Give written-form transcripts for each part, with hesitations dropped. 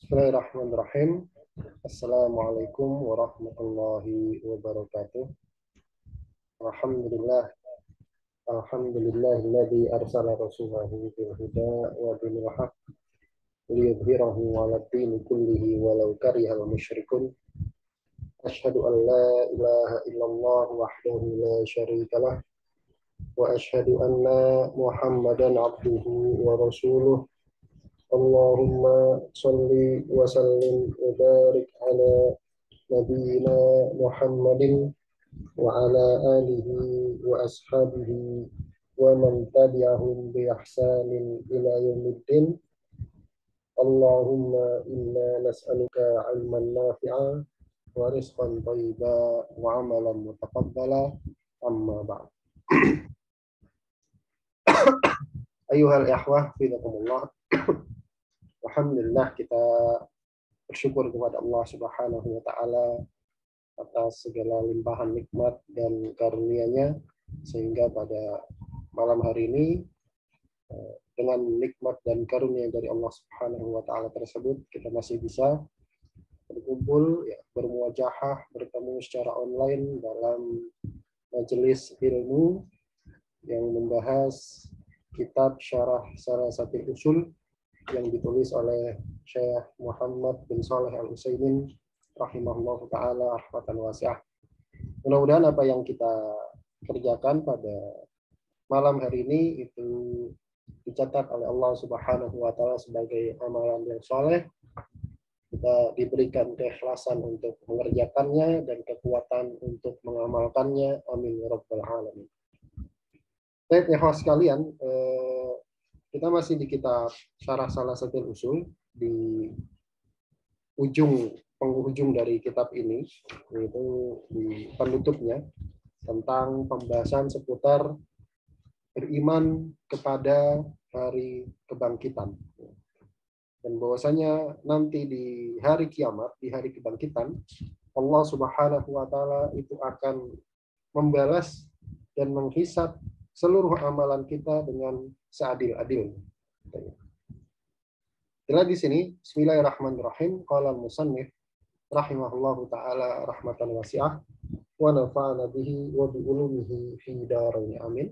Bismillahirrahmanirrahim. Assalamualaikum warahmatullahi wabarakatuh. Alhamdulillah. Alhamdulillahilladzi arsala rasulahu bil huda wa dinil haq liyudhhirahu 'alad dini kullihi walau karihal musyrikun. Asyhadu an la ilaha illallah wahdahu la syarikalah wa asyhadu anna Muhammadan abduhu wa rasuluh. Allahumma salli wa sallim wa barik ala nabiyyina Muhammadin wa ala alihi wa ashabihi wa man tabi'ahum bi ihsanin ila yaumiddin. Allahumma inna nas'aluka 'ilman nafi'a wa rizqan thayyiba wa 'amalan mutaqabbala, amma ba'd. Ayuhal ikhwah fidakumullah. Alhamdulillah, kita bersyukur kepada Allah Subhanahu wa taala atas segala limpahan nikmat dan karunia-Nya, sehingga pada malam hari ini dengan nikmat dan karunia dari Allah Subhanahu wa taala tersebut kita masih bisa berkumpul, ya, bermuajahah, bertemu secara online dalam majelis ilmu yang membahas kitab Syarah Salasatil Usul yang ditulis oleh Syekh Muhammad bin Shalih Al-Utsaimin rahimahullah ta'ala rahmatan wasi'ah. Mudah-mudahan apa yang kita kerjakan pada malam hari ini itu dicatat oleh Allah Subhanahu wa taala sebagai amalan yang soleh. Kita diberikan keikhlasan untuk mengerjakannya dan kekuatan untuk mengamalkannya. Amin ya rabbal alamin. Baik, ya sekalian, kita masih di kitab Syarah Salasatil Usul, di penghujung dari kitab ini, yaitu di penutupnya, tentang pembahasan seputar beriman kepada hari kebangkitan. Dan bahwasanya nanti di hari kiamat, di hari kebangkitan, Allah Subhanahu wa taala itu akan membalas dan menghisab seluruh amalan kita dengan seadil-adilnya. Jelas di sini, Bismillahirrahmanirrahim. Qala al-musannif rahimahullahu taala rahmatan wasi'ah wa nafa'ana bihi wa bi ulumihi fi darain amin.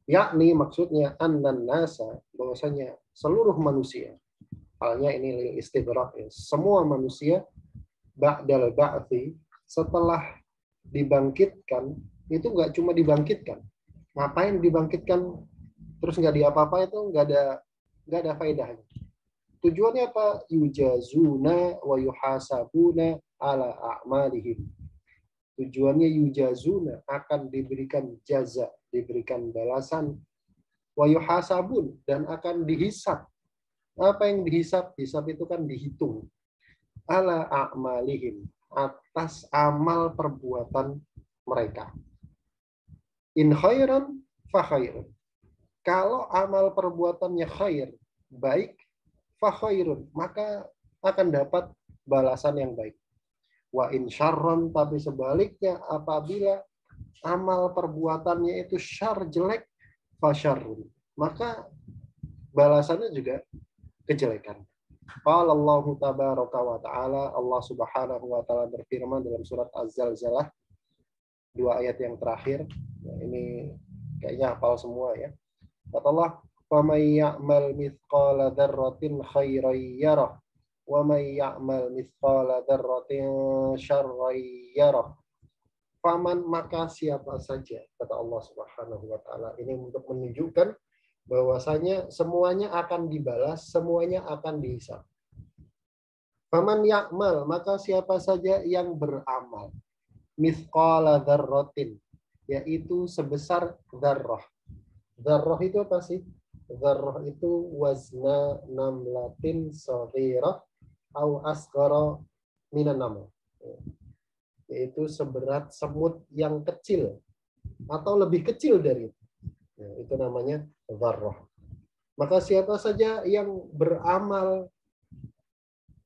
Yakni maksudnya annan nasa, bahwasanya seluruh manusia, halnya ini lil istidrak, ya, semua manusia ba'dal ba'thi, setelah dibangkitkan, itu nggak cuma dibangkitkan. Ngapain dibangkitkan terus nggak diapa-apa, itu nggak ada faedahnya. Tujuannya apa? Yujazuna wa yuhasabuna ala a'malihim. Tujuannya yujazuna, akan diberikan jaza, diberikan balasan, wa yuhasabun, dan akan dihisab. Apa yang dihisab? Hisab itu kan dihitung. Ala a'malihim, atas amal perbuatan mereka. In khairan fa khairun. Kalau amal perbuatannya khair, baik, fa khairun, maka akan dapat balasan yang baik. Wa in syarran, tapi sebaliknya apabila amal perbuatannya itu syar, jelek, fa syarrun, maka balasannya juga kejelekan. Qala Allah tabaraka wa ta'ala, Allah Subhanahu wa taala berfirman dalam surat Az-Zalzalah, 2 ayat yang terakhir. Nah, ini kayaknya hafal semua ya. Kata Allah, "Faman ya'mal mithqala dzarratin khairan yarah, wa may ya'mal mithqala dzarratin syarran yarah." Faman, maka siapa saja, kata Allah Subhanahu wa taala. Ini untuk menunjukkan bahwasanya semuanya akan dibalas, semuanya akan dihisab. Faman ya'mal, maka siapa saja yang beramal, mithqala dzarratin, yaitu sebesar dzarrah. Dzarrah itu apa sih? Dzarrah itu wazna namlatin shaghirah au asghara minan naml. Yaitu seberat semut yang kecil atau lebih kecil dari itu. Itu namanya dzarrah. Maka siapa saja yang beramal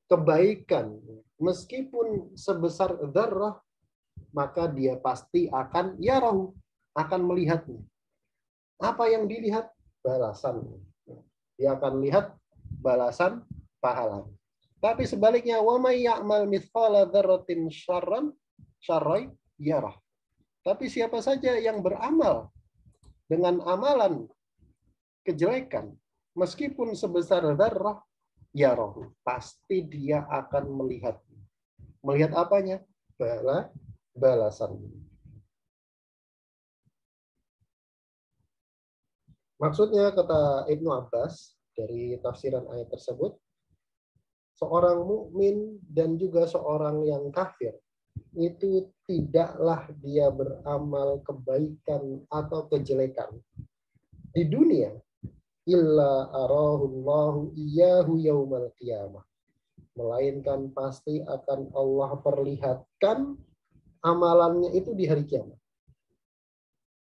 kebaikan meskipun sebesar dzarrah, maka dia pasti akan yarahu, akan melihatnya. Apa yang dilihat? Balasan. Dia akan lihat balasan pahala. Tapi sebaliknya, wa may ya'mal mithqala dzarratin syarran yarah. Tapi siapa saja yang beramal dengan amalan kejelekan, meskipun sebesar dzarrah, yarah, pasti dia akan melihat. Melihat apanya? Balasan. Maksudnya, kata Ibnu Abbas dari tafsiran ayat tersebut, seorang mukmin dan juga seorang yang kafir itu tidaklah dia beramal kebaikan atau kejelekan di dunia illa arahullahu iyyahu yaumal qiyamah, melainkan pasti akan Allah perlihatkan amalannya itu di hari kiamat.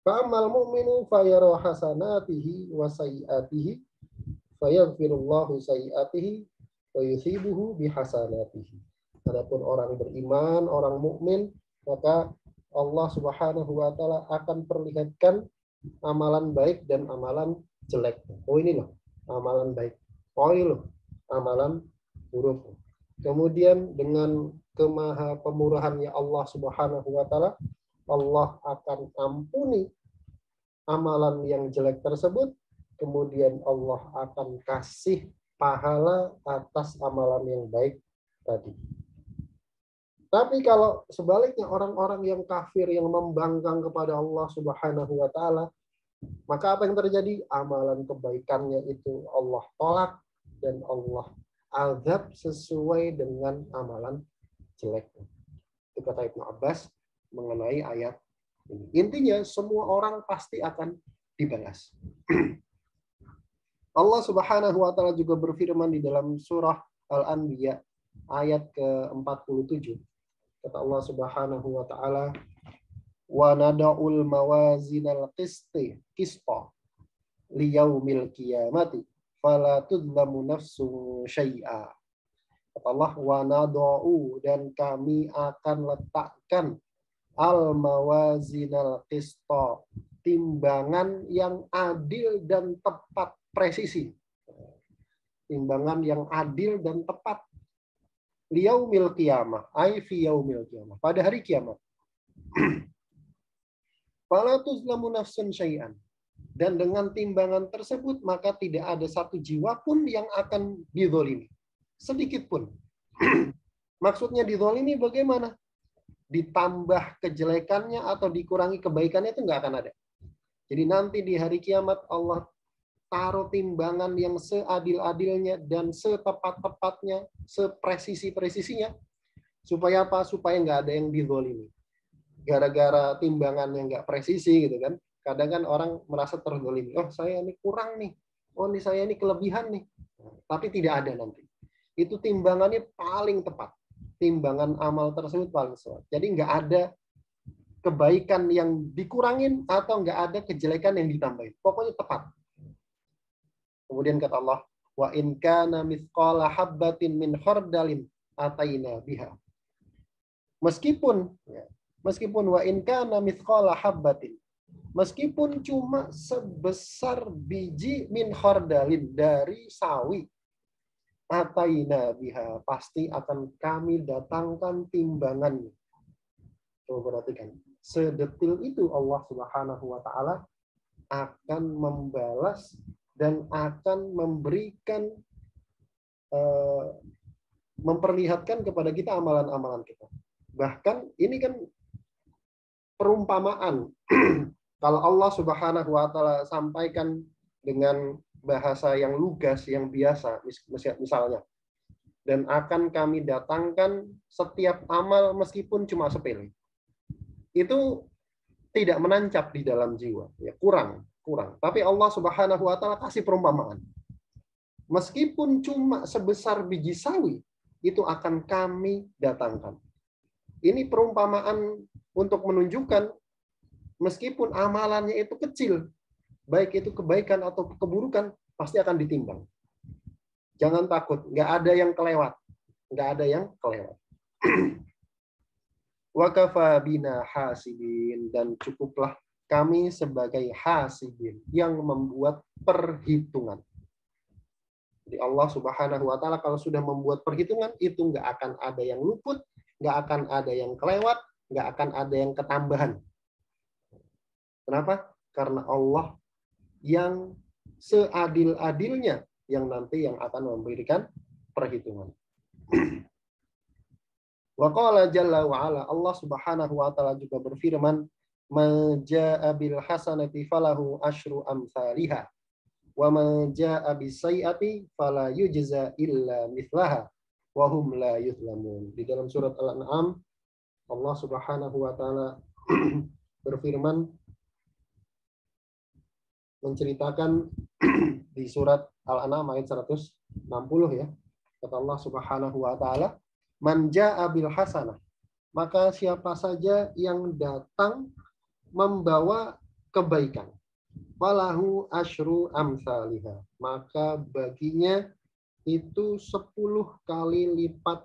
Fa'amal mu'minu fayara hasanatihi wa sayyiatihi fayaghfirullahu sayyiatihi wa yusibuhu bihasanatihi. Adapun orang beriman, orang mukmin, maka Allah Subhanahu wa taala akan perlihatkan amalan baik dan amalan jelek. Oh, ini loh amalan baik. Oh, ini loh amalan buruk. Kemudian dengan kemaha pemurahannya Allah Subhanahu wa taala, Allah akan ampuni amalan yang jelek tersebut, kemudian Allah akan kasih pahala atas amalan yang baik tadi. Tapi kalau sebaliknya orang-orang yang kafir yang membangkang kepada Allah Subhanahu wa taala, maka apa yang terjadi? Amalan kebaikannya itu Allah tolak dan Allah azab sesuai dengan amalan jeleknya. Itu kata Ibnu Abbas mengenai ayat ini. Intinya semua orang pasti akan dibalas. Allah Subhanahu wa taala juga berfirman di dalam surah Al-Anbiya ayat ke-47. Kata Allah Subhanahu wa taala, "Wa nada'ul mawazinal qista liyaumil qiyamati fala tudlamu nafsun syai'a." Kata Allah, "Wa nada'u," dan kami akan letakkan al-mawazinal qista, timbangan yang adil dan tepat, presisi. Timbangan yang adil dan tepat. Liyaumil qiyamah, ai fi yaumil qiyamah, pada hari kiamat. Fala tuzlamu nafsun syai'an. Dan dengan timbangan tersebut maka tidak ada satu jiwa pun yang akan dizalimi. Sedikit pun. Maksudnya dizalimi bagaimana? Ditambah kejelekannya atau dikurangi kebaikannya itu nggak akan ada. Jadi nanti di hari kiamat Allah taruh timbangan yang seadil-adilnya dan setepat-tepatnya, sepresisi-presisinya. Supaya apa? Supaya nggak ada yang dizalimi. Gara-gara timbangan yang nggak presisi gitu kan. Kadang kan orang merasa terzalimi. Oh, saya ini kurang nih. Oh, ini saya ini kelebihan nih. Tapi tidak ada nanti. Itu timbangannya paling tepat. Timbangan amal tersebut paling tepat. Jadi nggak ada kebaikan yang dikurangin atau nggak ada kejelekan yang ditambahin. Pokoknya tepat. Kemudian kata Allah, wa in kana mithqala habbatin min khardalin ataina biha. Meskipun wa in kana mithqala habbatin, meskipun cuma sebesar biji min khardalin, dari sawi, ataina biha, pasti akan kami datangkan timbangannya. Coba perhatikan, sedetil itu Allah Subhanahu wa taala akan membalas dan akan memberikan, memperlihatkan kepada kita amalan-amalan kita. Bahkan ini kan perumpamaan. Kalau Allah Subhanahu wa taala sampaikan dengan bahasa yang lugas, yang biasa, misalnya, dan akan kami datangkan setiap amal meskipun cuma sepele. Itu tidak menancap di dalam jiwa, ya, kurang. Tapi Allah Subhanahu wa taala kasih perumpamaan. Meskipun cuma sebesar biji sawi, itu akan kami datangkan. Ini perumpamaan untuk menunjukkan meskipun amalannya itu kecil, baik itu kebaikan atau keburukan, pasti akan ditimbang. Jangan takut, nggak ada yang kelewat. Nggak ada yang kelewat. Wa kafa bina hasibin, dan cukuplah kami sebagai hasibin yang membuat perhitungan. Jadi Allah Subhanahu wa taala kalau sudah membuat perhitungan itu nggak akan ada yang luput, nggak akan ada yang kelewat, nggak akan ada yang ketambahan. Kenapa? Karena Allah yang seadil-adilnya yang nanti yang akan memberikan perhitungan. Wa qala jalla wa ala, Allah Subhanahu wa taala juga berfirman, "Man jaa'a bil hasanati falahu asyru amsalihha wa man jaa'a bis sayyi'ati fala yujza illa mithlaha wa hum la yuzlamun." Di dalam surat Al-An'am Allah Subhanahu wa taala berfirman menceritakan di surat Al-An'am ayat 160 ya. Kata Allah Subhanahu wa taala, "Man jaa'a bil hasanah." Maka siapa saja yang datang membawa kebaikan, falahu asyru amsalihha, maka baginya itu 10 kali lipat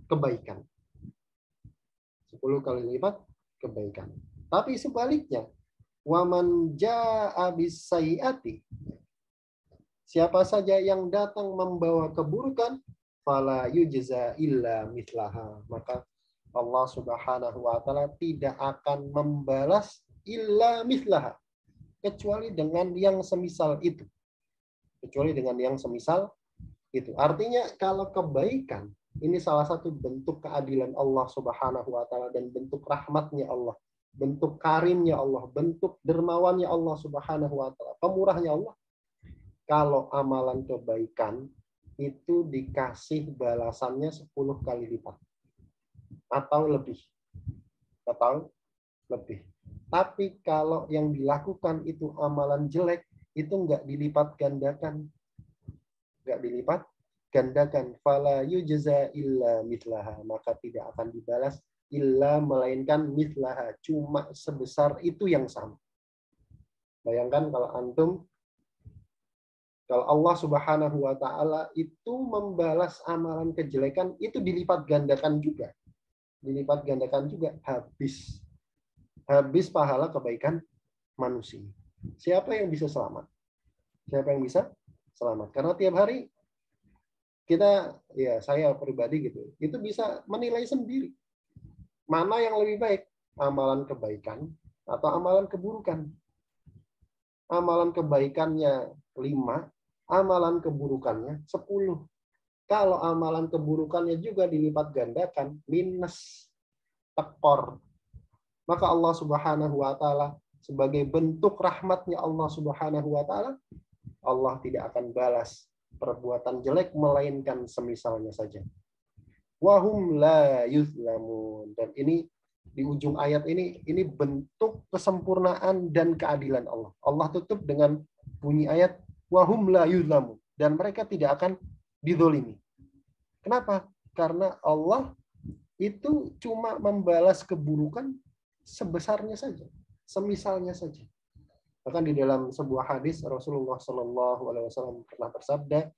kebaikan. 10 kali lipat kebaikan. Tapi sebaliknya, waman jaa'a bis sayyi'ati, siapa saja yang datang membawa keburukan, fala yujza illa mithlaha, maka Allah Subhanahu wa taala tidak akan membalas illa mithlaha, kecuali dengan yang semisal itu. Kecuali dengan yang semisal itu. Artinya kalau kebaikan ini salah satu bentuk keadilan Allah Subhanahu wa taala dan bentuk rahmatnya Allah, bentuk karimnya Allah, bentuk dermawannya Allah Subhanahu wa taala, pemurahnya Allah. Kalau amalan kebaikan itu dikasih balasannya 10 kali lipat atau lebih. Atau lebih. Tapi kalau yang dilakukan itu amalan jelek, itu enggak dilipat gandakan. Enggak dilipat gandakan. Fala yujza illa mithlaha, maka tidak akan dibalas illa melainkan mithlaha, cuma sebesar itu yang sama. Bayangkan kalau antum, kalau Allah Subhanahu wa taala itu membalas amalan kejelekan, itu dilipat gandakan juga. Dilipat gandakan juga, habis pahala kebaikan manusia. Siapa yang bisa selamat? Siapa yang bisa selamat? Karena tiap hari kita, ya saya pribadi gitu, itu bisa menilai sendiri mana yang lebih baik, amalan kebaikan atau amalan keburukan. Amalan kebaikannya 5, amalan keburukannya 10. Kalau amalan keburukannya juga dilipat gandakan, minus, tekor. Maka Allah Subhanahu wa taala sebagai bentuk rahmatnya Allah Subhanahu wa taala, Allah tidak akan balas perbuatan jelek melainkan semisalnya saja. Wahum la yuzlamun. Dan ini di ujung ayat ini bentuk kesempurnaan dan keadilan Allah. Allah tutup dengan bunyi ayat wahum la yuzlamun, dan mereka tidak akan dizolimi. Kenapa? Karena Allah itu cuma membalas keburukan sebesarnya saja, semisalnya saja. Bahkan di dalam sebuah hadis Rasulullah Shallallahu Alaihi Wasallam pernah bersabda,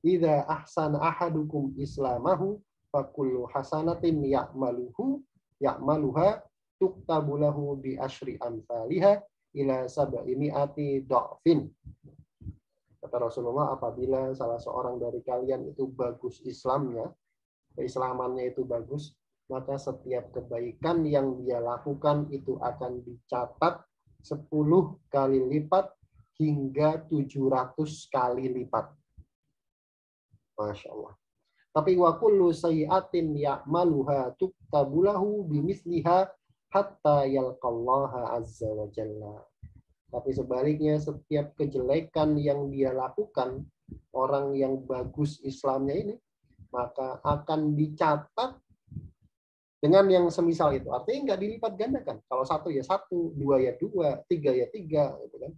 "Idza ahsana ahadukum islamahu, fakullu hasanatin ya'maluha tuktabu lahu bi asyri amsalihha ila sab'imi'ati dha'fin." Kata Rasulullah, apabila salah seorang dari kalian itu bagus Islamnya, keislamannya itu bagus, maka setiap kebaikan yang dia lakukan itu akan dicatat 10 kali lipat hingga 700 kali lipat. Masya Allah. Tapi wa kullu sayyi'atin ya'maluha tuktabulahu bimisliha hatta yalqallaha azza wa jalla. Tapi sebaliknya setiap kejelekan yang dia lakukan, orang yang bagus Islamnya ini, maka akan dicatat dengan yang semisal itu. Artinya nggak dilipat gandakan. Kalau 1 ya 1, 2 ya 2, 3 ya 3, gitu kan.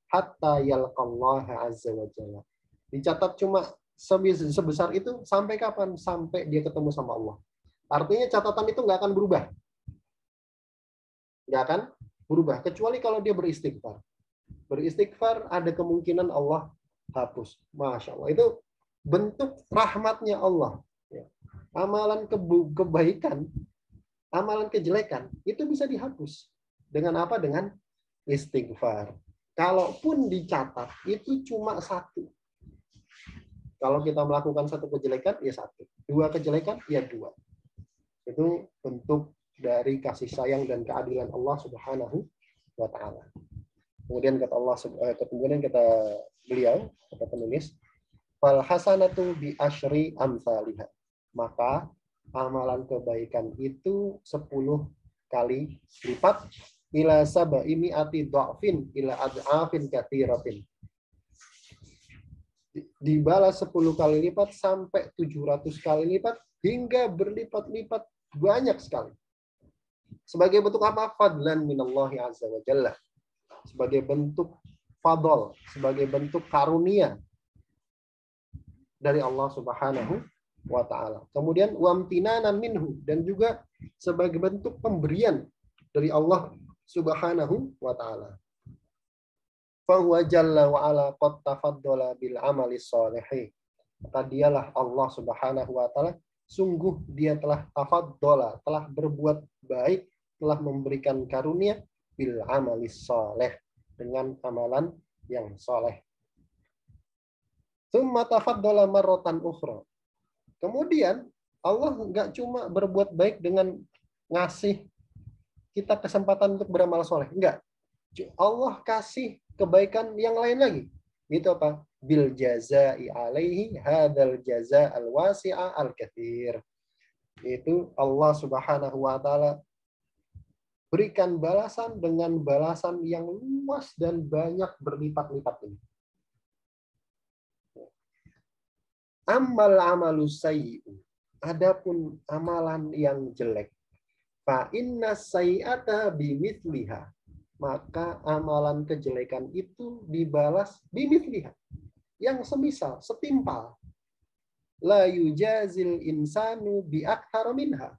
Hatta yalqallaha azza wa jalla. Dicatat cuma sebesar itu sampai kapan? Sampai dia ketemu sama Allah. Artinya catatan itu nggak akan berubah. Nggak akan berubah. Kecuali kalau dia beristighfar. Beristighfar ada kemungkinan Allah hapus. Masya Allah. Itu bentuk rahmatnya Allah. Amalan kebaikan, amalan kejelekan, itu bisa dihapus. Dengan apa? Dengan istighfar. Kalaupun dicatat, itu cuma 1. Kalau kita melakukan satu kejelekan, ya satu. Dua kejelekan, ya dua. Itu bentuk dari kasih sayang dan keadilan Allah Subhanahu wa taala. Kemudian kata Allah, kemudian kata beliau, kata penulis, fal hasanatu bi asyri amsalihha. Maka amalan kebaikan itu 10 kali lipat ila sab'i mi'ati dha'fin ila ad'afin katsiratin. Dibalas 10 kali lipat sampai 700 kali lipat hingga berlipat-lipat banyak sekali. Sebagai bentuk apa? Fadlan minallahi azza wa jalla. Sebagai bentuk fadl, sebagai bentuk karunia dari Allah Subhanahu wa taala. Kemudian wamtinanan minhu, dan juga sebagai bentuk pemberian dari Allah Subhanahu wa taala. Fa huwa jalla wa ala qad tafaddala bil amali shalihi. Maka dialah Allah Subhanahu wa taala, sungguh dia telah tafaddala, telah berbuat baik, telah memberikan karunia bil amali shalih, dengan amalan yang saleh. Tsumma tafaddala marratan ukhra. Kemudian Allah nggak cuma berbuat baik dengan ngasih kita kesempatan untuk beramal soleh. Enggak. Allah kasih kebaikan yang lain lagi. Itu apa? Bil jazai alaihi hadzal jaza al wasi'a al katsir. Itu Allah Subhanahu wa taala berikan balasan dengan balasan yang luas dan banyak berlipat-lipat ini. Amal amalu sayyi'u. Adapun amalan yang jelek, fa inna sayyi'ata bimithliha. Maka amalan kejelekan itu dibalas bimithliha. Yang semisal, setimpal. La yujazil insanu bi akthar minha.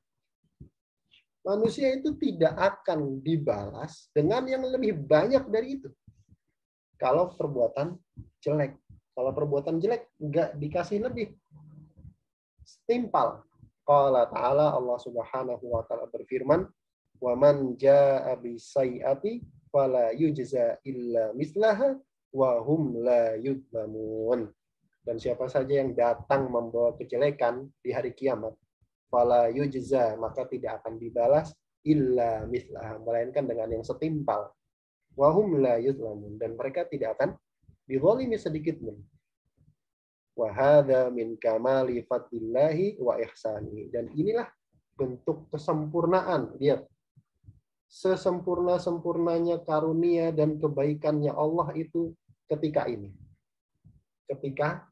Manusia itu tidak akan dibalas dengan yang lebih banyak dari itu. Kalau perbuatan jelek. Kalau perbuatan jelek, enggak dikasih lebih. Setimpal. Qala ta'ala, Allah Subhanahu wa ta'ala berfirman, wa man jaa'a bisayyi'ati fala yujza illa mislaha wa hum la yudlamun. Dan siapa saja yang datang membawa kejelekan di hari kiamat, fala yujza, maka tidak akan dibalas illa mislaha, melainkan dengan yang setimpal. Wa hum la yudlamun, dan mereka tidak akan dizalimi sedikit pun. Wa hadza min kamali fadlillahi wa ihsani. Dan inilah bentuk kesempurnaan. Lihat. Sesempurna-sempurnanya karunia dan kebaikannya Allah itu ketika ini. Ketika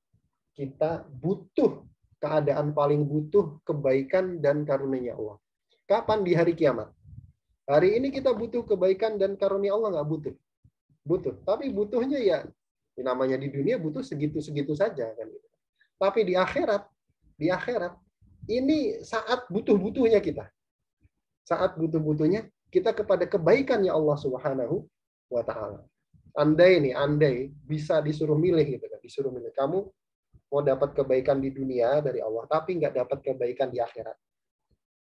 kita butuh, keadaan paling butuh kebaikan dan karunia Allah. Kapan? Di hari kiamat. Hari ini kita butuh kebaikan dan karunia Allah, nggak butuh. Butuh. Tapi butuhnya ya namanya di dunia butuh segitu-segitu saja kan. Tapi di akhirat ini saat butuh-butuhnya kita. Saat butuh-butuhnya kita kepada kebaikannya Allah Subhanahu wa taala. Andai bisa disuruh milih gitu kan, disuruh milih. Kamu mau dapat kebaikan di dunia dari Allah tapi nggak dapat kebaikan di akhirat.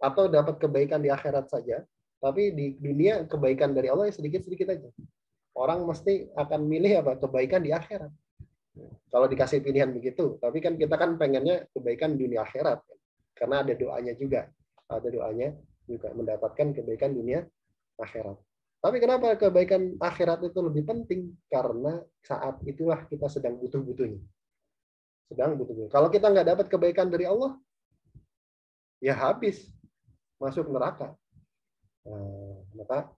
Atau dapat kebaikan di akhirat saja, tapi di dunia kebaikan dari Allah ya sedikit-sedikit aja. Orang mesti akan milih apa? Kebaikan di akhirat. Kalau dikasih pilihan begitu, tapi kan kita kan pengennya kebaikan dunia akhirat, karena ada doanya juga, mendapatkan kebaikan dunia akhirat. Tapi kenapa kebaikan akhirat itu lebih penting? Karena saat itulah kita sedang butuh-butuhnya. Kalau kita nggak dapat kebaikan dari Allah, ya habis, masuk neraka. Maka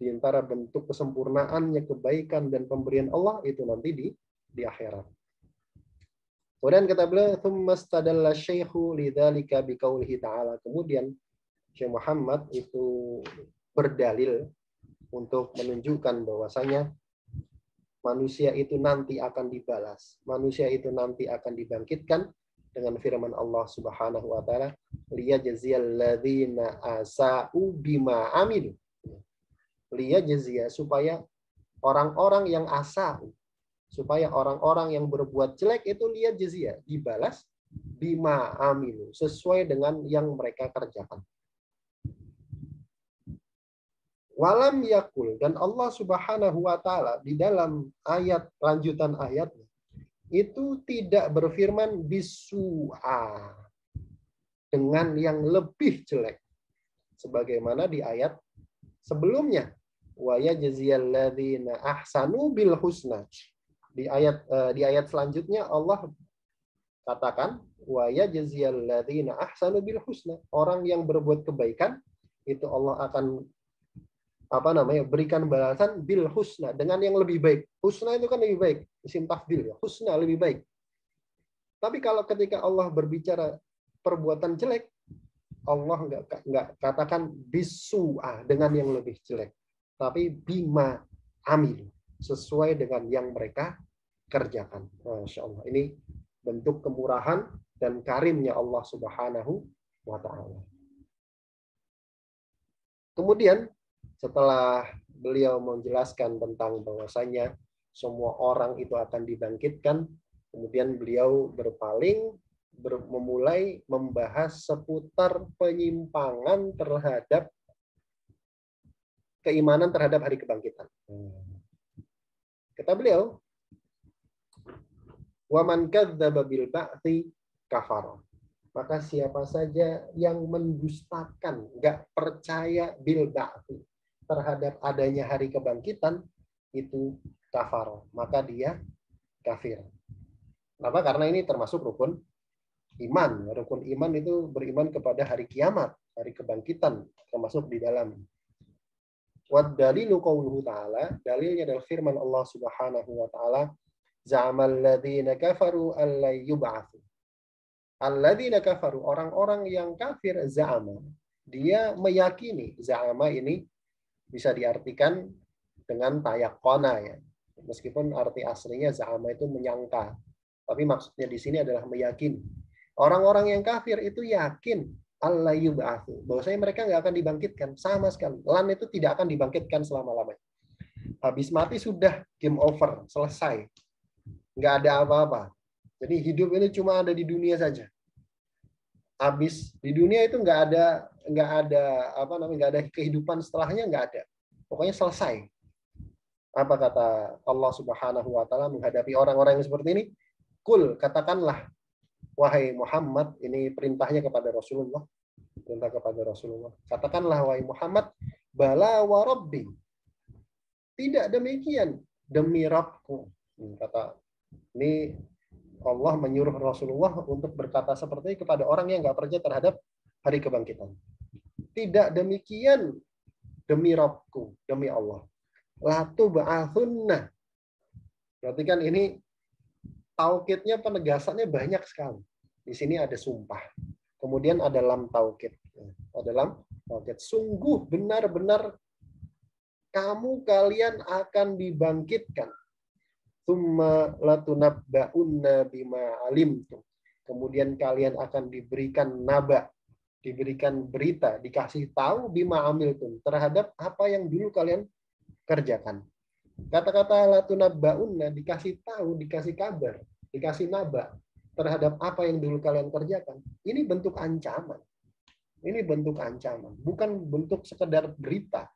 di antara bentuk kesempurnaannya kebaikan dan pemberian Allah itu nanti di akhirat. Kemudian kata beliau, "Tsumma istadalla syaikhu lidzalika biqaulihi ta'ala." Kemudian Syekh Muhammad itu berdalil untuk menunjukkan bahwasanya manusia itu nanti akan dibalas. Manusia itu nanti akan dibangkitkan dengan firman Allah Subhanahu wa taala, "Liyajziyal ladzina asa'u bima amilu." Liyajziya, supaya orang-orang yang asa'u, supaya orang-orang yang berbuat jelek itu liyajziya, dibalas bima amilu, sesuai dengan yang mereka kerjakan. Walam yakul, dan Allah Subhanahu wa taala di dalam ayat lanjutan ayatnya itu tidak berfirman bisu'a, dengan yang lebih jelek, sebagaimana di ayat sebelumnya, wa yajziyal ladzina ahsanu bil husna. Di ayat selanjutnya Allah katakan wa yajziyal ladzina ahsanu bil husna. Orang yang berbuat kebaikan itu Allah akan berikan balasan bil husna, dengan yang lebih baik. Husna itu kan lebih baik, isim tafdil ya. Husna lebih baik. Tapi kalau ketika Allah berbicara perbuatan jelek, Allah nggak katakan bisu'ah, dengan yang lebih jelek, tapi bima amil, sesuai dengan yang mereka kerjakan. Masya Allah. Ini bentuk kemurahan dan karimnya Allah Subhanahu wa Ta'ala. Kemudian setelah beliau menjelaskan tentang bahwasanya semua orang itu akan dibangkitkan, kemudian beliau berpaling memulai membahas seputar penyimpangan terhadap keimanan terhadap hari kebangkitan. Kata beliau, "Wa man kadzdzaba bil ba'tsi kafara." Maka siapa saja yang mendustakan, nggak percaya bil ba'tsi, terhadap adanya hari kebangkitan, itu kafara, maka dia kafir. Kenapa? Karena ini termasuk rukun iman. Rukun iman itu beriman kepada hari kiamat, hari kebangkitan, termasuk di dalam. Wad dalilu qauluhu ta'ala, dalilnya adalah firman Allah Subhanahu wa ta'ala, za'amal ladzina kafaru alla yub'atsu. Alladzina kafaru, orang-orang yang kafir, za'ama, dia meyakini. Za'ama ini bisa diartikan dengan tayaqqana ya. Meskipun arti aslinya za'ama itu menyangka, tapi maksudnya di sini adalah meyakini. Orang-orang yang kafir itu yakin Allah yub'atsu, bahwasanya mereka nggak akan dibangkitkan sama sekali. Lan itu tidak akan dibangkitkan selama-lamanya. Habis mati sudah, game over, selesai. Nggak ada apa-apa. Jadi hidup ini cuma ada di dunia saja. Habis di dunia itu nggak ada kehidupan setelahnya, nggak ada. Pokoknya selesai. Apa kata Allah Subhanahu wa Ta'ala menghadapi orang-orang yang seperti ini? Kul, katakanlah, wahai Muhammad, ini perintahnya kepada Rasulullah. Perintah kepada Rasulullah. Katakanlah, wahai Muhammad, bala wa rabbi. Tidak demikian, demi Rabbku. Kata ini Allah menyuruh Rasulullah untuk berkata seperti ini kepada orang yang nggak percaya terhadap hari kebangkitan. Tidak demikian, demi Rabbku, demi Allah. La tub'atsunna. Berarti kan ini taukidnya, penegasannya banyak sekali. Di sini ada sumpah. Kemudian ada lam taukid. Ada lam taukid. Sungguh benar-benar kalian akan dibangkitkan. Tsumma latunabba'unna bima alimtum. Kemudian kalian akan diberikan naba, diberikan berita, dikasih tahu bima amiltum, terhadap apa yang dulu kalian kerjakan. Kata-kata latunabba'unna, dikasih tahu, dikasih kabar, dikasih naba terhadap apa yang dulu kalian kerjakan. Ini bentuk ancaman. Ini bentuk ancaman, bukan bentuk sekedar berita.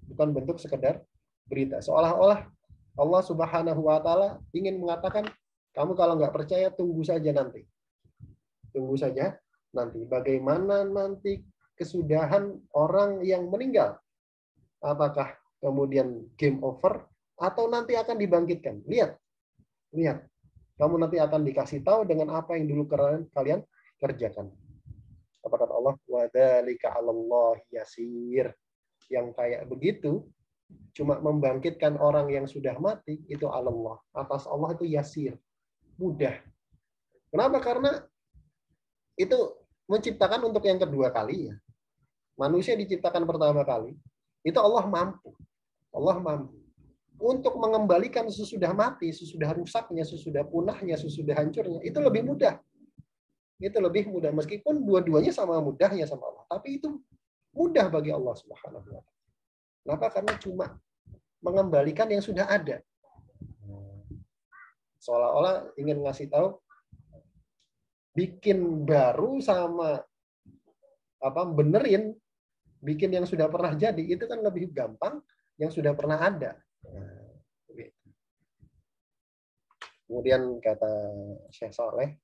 Bukan bentuk sekedar berita. Seolah-olah Allah Subhanahu wa Ta'ala ingin mengatakan, kamu kalau nggak percaya, tunggu saja nanti. Tunggu saja nanti. Bagaimana nanti kesudahan orang yang meninggal? Apakah kemudian game over atau nanti akan dibangkitkan? Lihat. Kamu nanti akan dikasih tahu dengan apa yang dulu kalian kerjakan. Apa kata Allah? Wa dzalika 'alallahi yasir. Yang kayak begitu, cuma membangkitkan orang yang sudah mati, itu Allah. Atas Allah itu yasir. Mudah. Kenapa? Karena itu menciptakan untuk yang kedua kalinya. Manusia diciptakan pertama kali, itu Allah mampu. Allah mampu. Untuk mengembalikan sesudah mati, sesudah rusaknya, sesudah punahnya, sesudah hancurnya, itu lebih mudah. Itu lebih mudah. Meskipun dua-duanya sama mudahnya sama Allah. Tapi itu mudah bagi Allah Subhanahu wa Ta'ala. Kenapa? Karena cuma mengembalikan yang sudah ada. Seolah-olah ingin ngasih tahu, bikin baru sama benerin, bikin yang sudah pernah jadi, itu kan lebih gampang yang sudah pernah ada. Kemudian kata Syekh Saleh,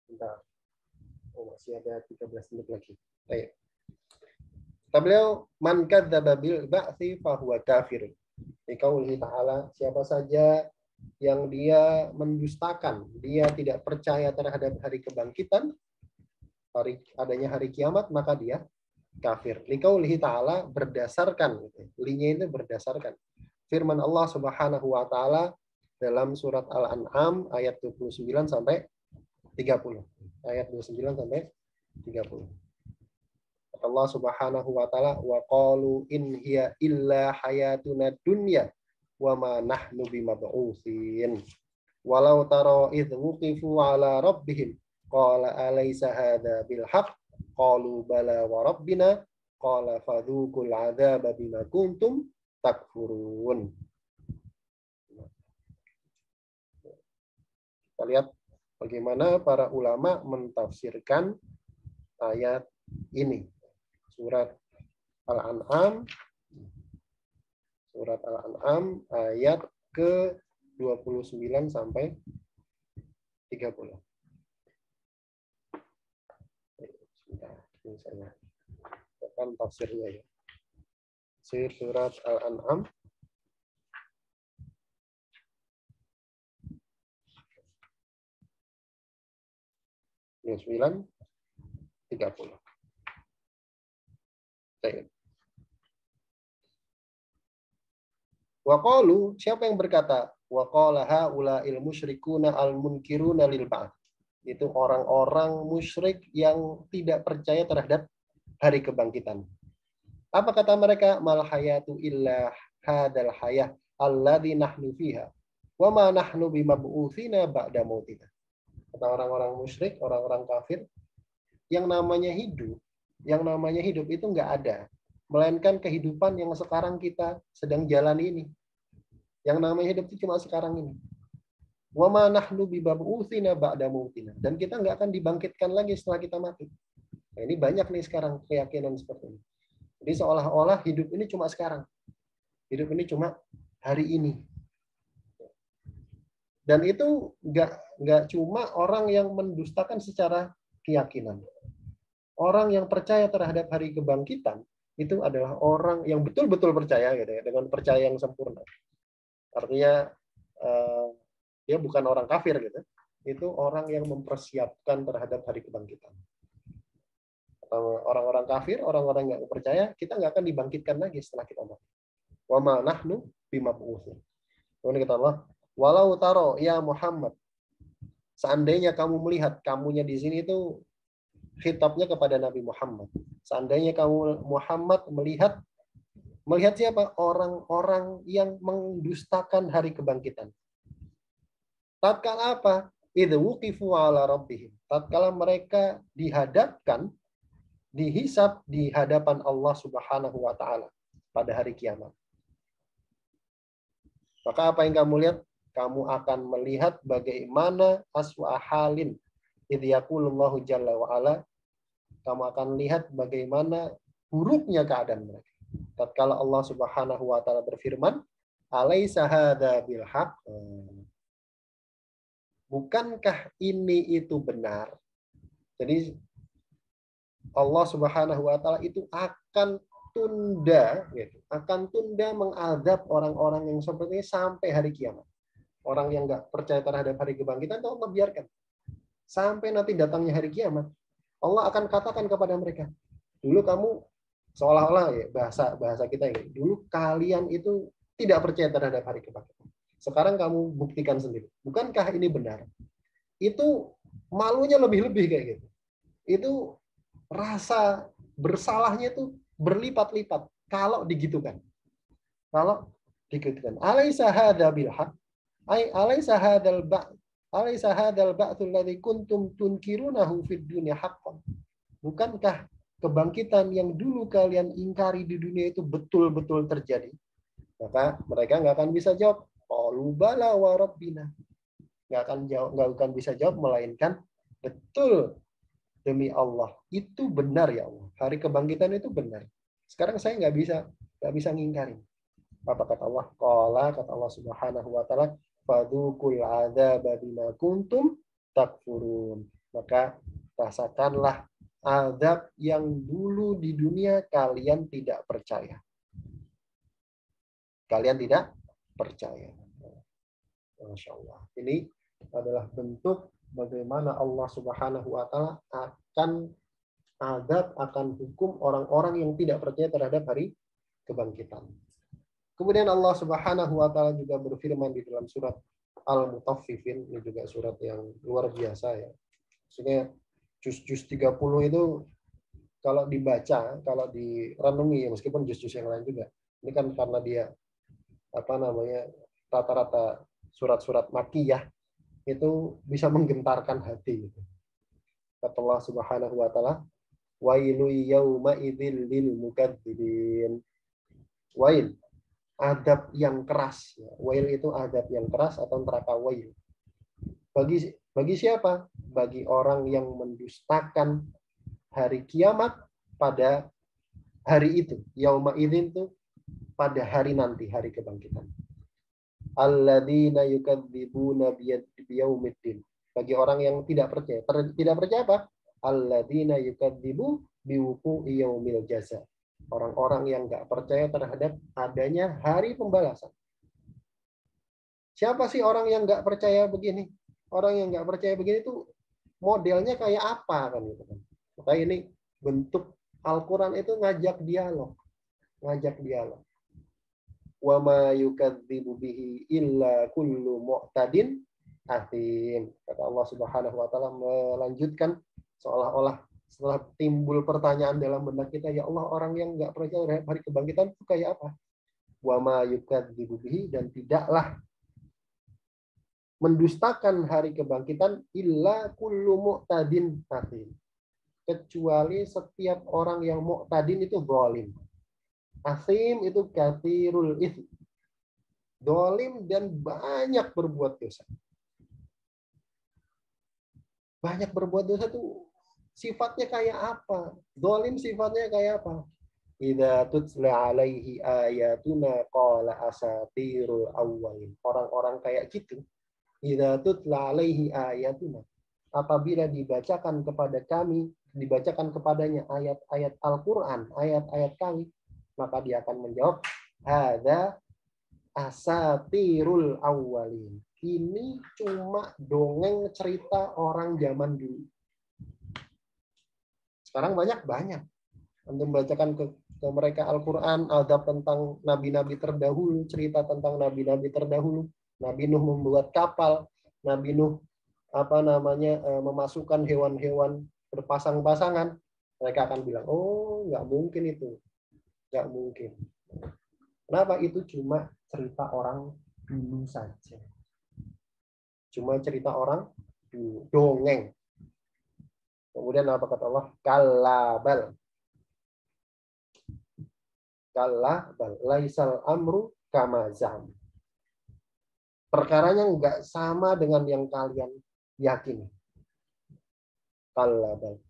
bentar, masih ada 13 menit lagi. Baik. Kata beliau, man kadzdzaba bil ba'tsi fahuwa kafir. Liqaulihi ta'ala, siapa saja yang dia mendustakan, dia tidak percaya terhadap hari kebangkitan, adanya hari kiamat, maka dia kafir. Liqaulihi ta'ala, berdasarkan, linya itu berdasarkan firman Allah Subhanahu wa taala dalam surat Al-An'am ayat 29 sampai 30. Ayat 29 sampai 30. Allah Subhanahu wa taala, wa qalu in hiya illa hayatuna dunya wa ma nahnu bimab'utsin. Walau tara idh wuqifu ala rabbihim qala alaysa hadza bil haqq qalu bala wa rabbina qala fadhuqul adzaba bima kuntum takfurun. Kita lihat bagaimana para ulama mentafsirkan ayat ini. Surat Al-An'am ayat ke-29 sampai 30. Ini saya akan tafsirnya ya. Surat Al-An'am ayat 9 30. Waqalu, siapa yang berkata? Waqala haula'il musyrikuna al-munkiruna lil ba'ts. Itu orang-orang musyrik yang tidak percaya terhadap hari kebangkitan. Apa kata mereka? Mal hayatu illa hadal hayah alladzi nahnu fiha. Wa ma nahnu bimab'utsina ba'da mautina. Kata orang-orang musyrik, orang-orang kafir, yang namanya hidup itu enggak ada, melainkan kehidupan yang sekarang kita sedang jalani ini. Yang namanya hidup itu cuma sekarang ini. Wa ma nahnu bimab'utsina ba'da mautina. Dan kita enggak akan dibangkitkan lagi setelah kita mati. Nah, ini banyak nih sekarang keyakinan seperti ini. Jadi seolah-olah hidup ini cuma sekarang. Hidup ini cuma hari ini. Dan itu nggak cuma orang yang mendustakan secara keyakinan. Orang yang percaya terhadap hari kebangkitan itu adalah orang yang betul-betul percaya gitu ya, dengan percaya yang sempurna. Artinya dia bukan orang kafir gitu. Itu orang yang mempersiapkan terhadap hari kebangkitan. Orang-orang kafir, orang-orang yang percaya, kita nggak akan dibangkitkan lagi setelah kita mati. Wa ma nahnu bimab'utsin. Kemudian kata Allah, walau taro ya Muhammad, seandainya kamu melihat, kamunya di sini itu khitabnya kepada Nabi Muhammad. Seandainya kamu Muhammad melihat siapa? Orang-orang yang mendustakan hari kebangkitan. Tatkala apa? Idza wuqifu ala rabbihim. Tatkala mereka dihadapkan, dihisab di hadapan Allah Subhanahu wa taala pada hari kiamat. Maka apa yang kamu lihat? Kamu akan melihat bagaimana aswa halin idh yaqulullahu jalla wa ala. Kamu akan lihat bagaimana buruknya keadaan mereka. Tatkala Allah Subhanahu wa taala berfirman, "Alaisa hadza bil haqq?" Bukankah ini itu benar? Jadi Allah Subhanahu wa taala itu akan tunda mengadab orang-orang yang seperti ini sampai hari kiamat. Orang yang nggak percaya terhadap hari kebangkitan, Allah biarkan sampai nanti datangnya hari kiamat. Allah akan katakan kepada mereka, dulu kamu seolah-olah ya bahasa kita ini, dulu kalian itu tidak percaya terhadap hari kebangkitan. Sekarang kamu buktikan sendiri. Bukankah ini benar? Itu malunya lebih-lebih kayak gitu. Itu rasa bersalahnya itu berlipat-lipat kalau digitukan. Alaisa hadzal bil haqq? Alaisa hadzal ba'tsul ladzi kuntum tunkirunahu fid dunya haqqan? Bukankah kebangkitan yang dulu kalian ingkari di dunia itu betul-betul terjadi? Maka mereka nggak akan bisa jawab. Qalu bala wa rabbina. Nggak akan bisa jawab melainkan betul demi Allah. Itu benar ya Allah. Hari kebangkitan itu benar. Sekarang saya nggak bisa ngingkarin. Apa kata Allah? Qala, kata Allah Subhanahu wa taala, fadzuqul adzaba bima kuntum takfurun. Maka rasakanlah azab yang dulu di dunia kalian tidak percaya. Kalian tidak percaya. Masya Allah. Ini adalah bentuk bagaimana Allah Subhanahu wa taala akan azab, akan hukum orang-orang yang tidak percaya terhadap hari kebangkitan. Kemudian Allah Subhanahu wa taala juga berfirman di dalam surat Al-Mutaffifin, ini juga surat yang luar biasa ya. Maksudnya juz-juz 30 itu kalau dibaca, kalau direnungi ya, meskipun juz-juz yang lain juga. Ini kan karena dia rata-rata surat-surat Makkiyah itu bisa menggentarkan hati gitu. Kata Allah Subhanahu wa taala, wailu yauma idzil lil mukadzibin. Wail, adab yang keras. Wail itu adab yang keras atau neraka wail. Bagi siapa? Bagi orang yang mendustakan hari kiamat pada hari itu. Yauma idzin itu pada hari nanti, hari kebangkitan. Alladzina yukadzibuna biyaumiddin. Bagi orang yang tidak percaya. Tidak percaya apa? Alladzina yukadzibu biwuqu'i yaumil jaza. Orang-orang yang nggak percaya terhadap adanya hari pembalasan. Siapa sih orang yang nggak percaya begini? Orang yang nggak percaya begini itu modelnya kayak apa kan gitu kan? Makanya ini bentuk Al-Quran itu ngajak dialog, Wa ma yukadzibu bihi illa kullu mu'tadin athim. Kata Allah Subhanahu wa taala melanjutkan seolah-olah setelah timbul pertanyaan dalam benak kita, ya Allah, orang yang nggak percaya terhadap hari kebangkitan itu kayak apa? Wa ma yukadzibu bihi, dan tidaklah mendustakan hari kebangkitan illa kullu mu'tadin athim. Kecuali setiap orang yang mu'tadin itu zalim. Athim itu katsirul its. Zalim dan banyak berbuat dosa. Banyak berbuat dosa itu sifatnya kayak apa? Zalim sifatnya kayak apa? Idza tutla alaihi ayatuna qala asatirul awwalin. Orang-orang kayak gitu. Idza tutla alaihi ayatuna. Apabila dibacakan kepadanya ayat-ayat Al-Qur'an, ayat-ayat kami, maka dia akan menjawab, hadza asatirul awwalin. Ini cuma dongeng cerita orang zaman dulu. Sekarang banyak. Anda membacakan ke mereka Al-Quran, adab tentang nabi-nabi terdahulu, cerita tentang nabi-nabi terdahulu. Nabi Nuh membuat kapal, Nabi Nuh memasukkan hewan-hewan berpasang-pasangan. Mereka akan bilang, oh nggak mungkin itu, nggak mungkin. Kenapa? Itu cuma cerita orang dulu saja. Cuma cerita orang dulu, dongeng. Kemudian apa kata Allah? Kallabal. Laisal amru kama zam. Perkaranya nggak sama dengan yang kalian yakini. Kallabal.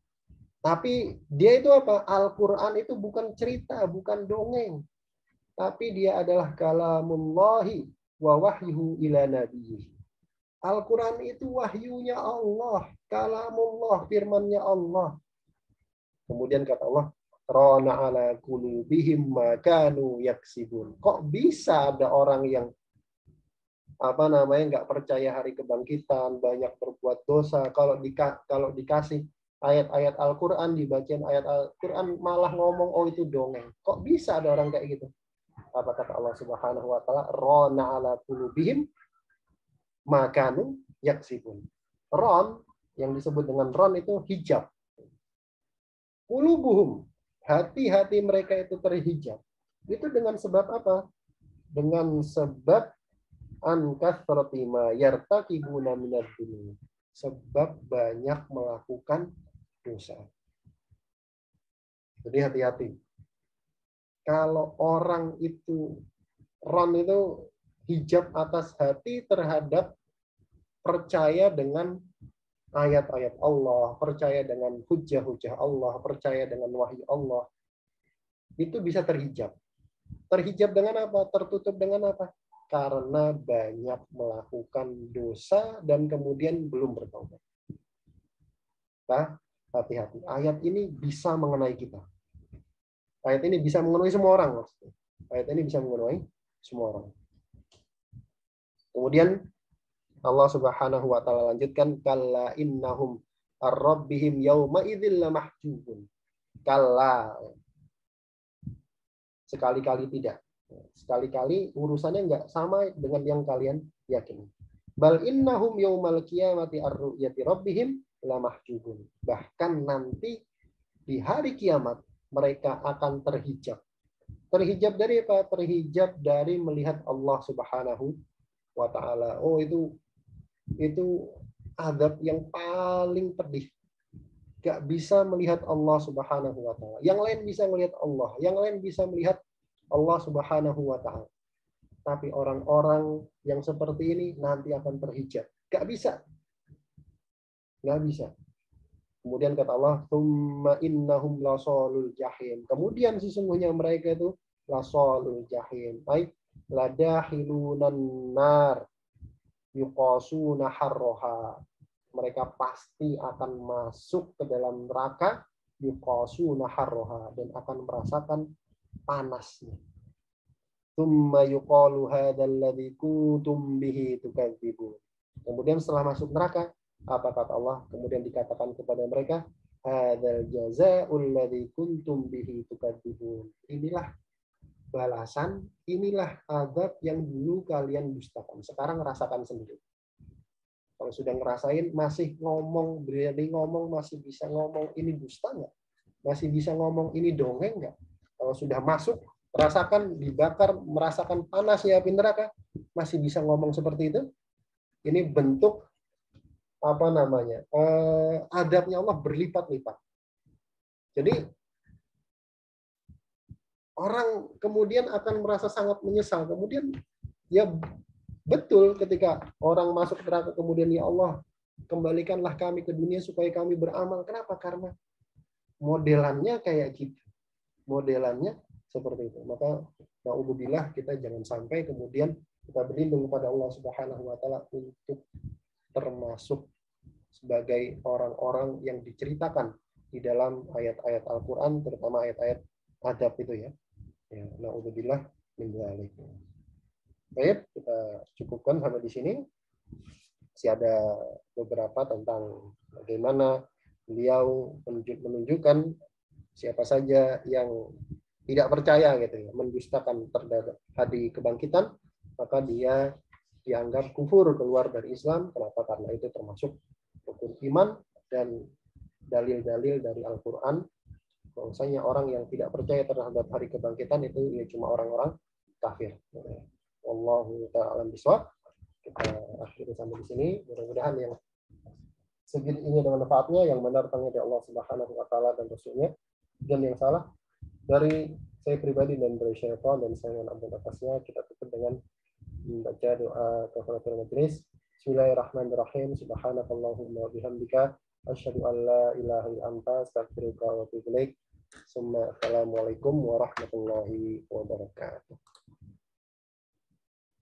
Tapi dia itu apa? Al-Quran itu bukan cerita, bukan dongeng. Tapi dia adalah kalamullahi wa wahyuhu ila nabiyyi. Al-Quran itu wahyunya Allah, kalamullah, firmannya Allah. Kemudian kata Allah, rana ala qulubihim ma kanu yaksibun. Kok bisa ada orang yang nggak percaya hari kebangkitan, banyak berbuat dosa, kalau dikasih ayat-ayat Al-Quran, dibacain ayat Al-Quran malah ngomong oh itu dongeng. Kok bisa ada orang kayak gitu? Apa kata Allah Subhanahu wa taala? Rana ala qulubihim ma kanu yaksibun. Ron yang disebut dengan ron itu hijab. Qulubuhum, hati-hati mereka itu terhijab. Itu dengan sebab apa? Dengan sebab an-kathrati ma yartakibuna minad dunya. Sebab banyak melakukan dosa. Jadi hati-hati. Kalau orang itu ron itu hijab atas hati terhadap percaya dengan ayat-ayat Allah, percaya dengan hujah-hujah Allah, percaya dengan wahyu Allah. itu bisa terhijab. Terhijab dengan apa? Tertutup dengan apa? Karena banyak melakukan dosa dan kemudian belum bertobat. Nah, hati-hati. Ayat ini bisa mengenai kita. Ayat ini bisa mengenai semua orang. Maksudnya. Ayat ini bisa mengenai semua orang. Kemudian Allah Subhanahu wa taala lanjutkan, kalla innahum ar-rabbihim yauma idzil lamahjubun. Kalla. Sekali-kali tidak. Sekali-kali urusannya enggak sama dengan yang kalian yakini. Bal innahum yaumal qiyamati ar-ru'yati rabbihim lamahjubun. Bahkan nanti di hari kiamat mereka akan terhijab. Terhijab dari apa? Terhijab dari melihat Allah Subhanahu wa taala. Oh, itu azab yang paling pedih. Gak bisa melihat Allah Subhanahu wa taala. Yang lain bisa melihat Allah, yang lain bisa melihat Allah Subhanahu wa taala. Tapi orang-orang yang seperti ini nanti akan terhijab. Gak bisa. Gak bisa. Kemudian kata Allah, "Tsumma innahum lasalul jahim." Kemudian sesungguhnya mereka itu lasalul jahim. Ay ladahilunan nar yuqasuna harroha. Mereka pasti akan masuk ke dalam neraka yuqasuna harroha dan akan merasakan panasnya. Tsumma yuqalu hadzal ladzi kuntum bihi tukadzibun. Kemudian setelah masuk neraka, apa kata Allah? Kemudian dikatakan kepada mereka, hadzal jazaa'ul ladzi kuntum bihi tukadzibun. Inilah balasan, inilah azab yang dulu kalian dustakan. Sekarang rasakan sendiri. Kalau sudah ngerasain, masih ngomong, berani ngomong, masih bisa ngomong, ini dusta nggak? Masih bisa ngomong, ini dongeng nggak? Kalau sudah masuk, rasakan dibakar, merasakan panasnya api neraka, masih bisa ngomong seperti itu, ini bentuk apa namanya? Adabnya Allah berlipat-lipat. Jadi orang kemudian akan merasa sangat menyesal. Kemudian ya betul ketika orang masuk neraka kemudian ya Allah kembalikanlah kami ke dunia supaya kami beramal. Kenapa? Karena modelannya kayak gitu. Modelannya seperti itu. Maka naudzubillah kita jangan sampai kemudian kita berlindung kepada Allah Subhanahu wa taala untuk termasuk sebagai orang-orang yang diceritakan di dalam ayat-ayat Al-Qur'an, terutama ayat-ayat adab itu ya. Ya, naudzubillah min dzalik. Baik, kita cukupkan sampai di sini. Masih ada beberapa tentang bagaimana beliau menunjukkan siapa saja yang tidak percaya gitu ya, mendustakan terhadap hari kebangkitan, maka dia dianggap kufur, keluar dari Islam. Kenapa? Karena itu termasuk rukun iman dan dalil-dalil dari Al-Qur'an bahwasanya orang yang tidak percaya terhadap hari kebangkitan itu ya cuma orang-orang kafir. Wallahu ta'ala bishawab. Kita akhiri sampai di sini. Mudah-mudahan yang segini ini dengan manfaatnya, yang benar dari Allah Subhanahu wa taala dan Rasulnya, dan yang salah dari saya pribadi dan dari syaitan dan saya yang ampun atasnya. Kita tutup dengan membaca doa kafaratul majelis. Bismillahirrahmanirrahim. Subhanakallahumma wa bihamdika asyhadu an la ilaha illa anta astaghfiruka wa atubu ilaik. Assalamualaikum warahmatullahi wabarakatuh.